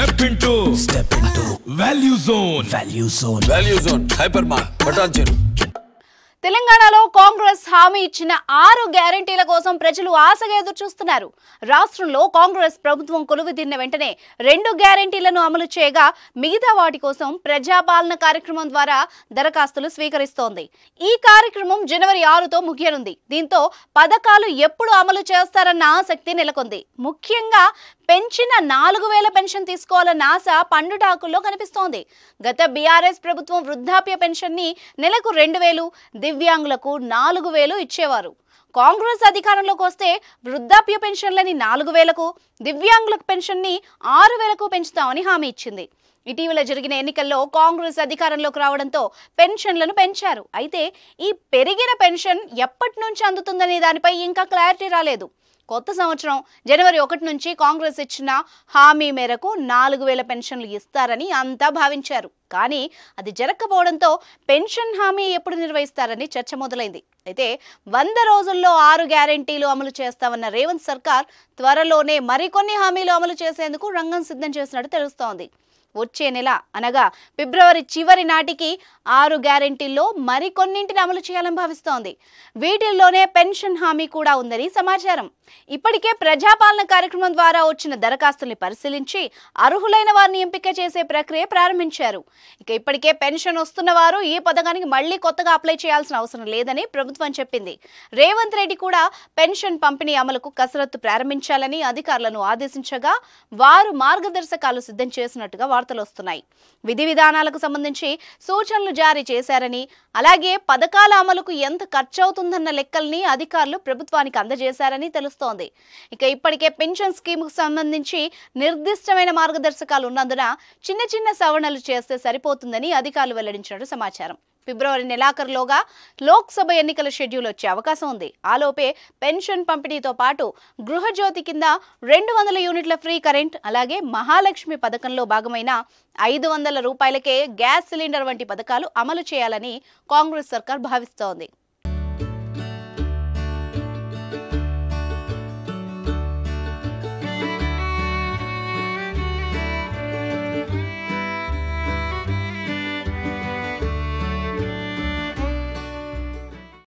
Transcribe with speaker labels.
Speaker 1: Step into Value Zone. Value Zone. Hypermart. Patancheru.
Speaker 2: తెలంగాణలో కాంగ్రెస్ హామీ ఇచ్చిన 6 గ్యారెంటీల కోసం ప్రజలు ఆశగా ఎదురు చూస్తున్నారు. రాష్ట్రంలో కాంగ్రెస్ ప్రభుత్వం కొలువుదీరిన వెంటనే 2 గ్యారెంటీలను అమలు చేయగా మిగతా వాటి కోసం ప్రజాపాలన కార్యక్రమం ద్వారా దరఖాస్తులు స్వీకరిస్తోంది. ఈ కార్యక్రమం జనవరి 6తో ముగియనుంది. దీంతో పథకాలు ఎప్పుడు అమలు చేస్తారన్న ఆసక్తి నెలకొంది. ముఖ్యంగా పెంచిన 4000 పెన్షన్ తీసుకోవాలన్న ఆశ పండుటాకుల్లో కనిపిస్తోంది. గత బీఆర్ఎస్ ప్రభుత్వం వృద్ధాప్య పెన్షన్ ని నెలకు 2000, దివ్యాంగులకు 4000 ఇచ్చేవారు. కాంగ్రెస్ అధికారంలోకి వస్తే వృద్ధాప్య పెన్షన్లని 4000కు, దివ్యాంగులకు పెన్షన్ ని 6000కు పెంచుతామని హామీ ఇచ్చింది. ఇటీవల జరిగిన ఎన్నికల్లో కాంగ్రెస్ అధికారంలోకి రావడంతో పెన్షన్లను పెంచారు. అయితే ఈ పెరిగిన పెన్షన్ ఎప్పటి నుంచి అందుతుందనే దానిపై ఇంకా క్లారిటీ రాలేదు. కొత్త సంవత్సరం జనవరి 1 నుంచి కాంగ్రెస్ ఇచ్చిన హామీ మేరకు 4000 పెన్షన్లు ఇస్తారని అంతా భావించారు. కానీ అది జరగకపోవడంతో పెన్షన్ హామీ ఎప్పుడు నిర్వహిస్తారని చర్చ మొదలైంది. అయితే 100 రోజుల్లో 6 గ్యారెంటీలు అమలు చేస్తామన్న రేవంత్ సర్కార్ త్వరలోనే మరికొన్ని హామీలు అమలు చేసేందుకు రంగం సిద్ధం చేసినట్టు తెలుస్తోంది. వచ్చే నెల అనగా ఫిబ్రవరి చివరి నాటికి 6 గ్యారెంటీల్లో మరికొన్నింటిని అమలు చేయాలని భావిస్తోంది. వీటిల్లోనే పెన్షన్ హామీ కూడా ఉందని సమాచారం. ఇప్పటికే ప్రజాపాలన కార్యక్రమం ద్వారా వచ్చిన దరఖాస్తుల్ని పరిశీలించి అర్హులైన వారిని ఎంపిక చేసే ప్రక్రియ ప్రారంభించారు. ఇప్పటికే పెన్షన్ వస్తున్న వారు ఈ పథకానికి మళ్లీ కొత్తగా అప్లై చేయాల్సిన అవసరం లేదని ప్రభుత్వం చెప్పింది. రేవంత్ రెడ్డి కూడా పెన్షన్ పంపిణీ అమలుకు కసరత్తు ప్రారంభించాలని అధికారులను ఆదేశించగా వారు మార్గదర్శకాలు సిద్ధం చేసినట్టుగా వార్తలు వస్తున్నాయి. విధి విధానాలకు సంబంధించి సూచనలు జారీ చేశారని, అలాగే పథకాల అమలుకు ఎంత ఖర్చు అవుతుందన్న లెక్కల్ని అధికారులు ప్రభుత్వానికి అందజేశారని తెలుస్తోంది. ఇప్పటికే పెన్షన్ స్కీముకు సంబంధించి నిర్దిష్టమైన మార్గదర్శకాలు ఉన్నందున చిన్న చిన్న సవరణలు చేస్తే సరిపోతుందని అధికారులు వెల్లడించినట్టు సమాచారం. ఫిబ్రవరి నెలాఖరులోగా లోక్సభ ఎన్నికల షెడ్యూల్ వచ్చే అవకాశం ఉంది. ఆలోపే పెన్షన్ పంపిణీతో పాటు గృహజ్యోతి కింద 200 యూనిట్ల ఫ్రీ కరెంట్, అలాగే మహాలక్ష్మి పథకంలో భాగమైన 500 రూపాయలకే గ్యాస్ సిలిండర్ వంటి పథకాలు అమలు చేయాలని కాంగ్రెస్ సర్కార్ భావిస్తోంది.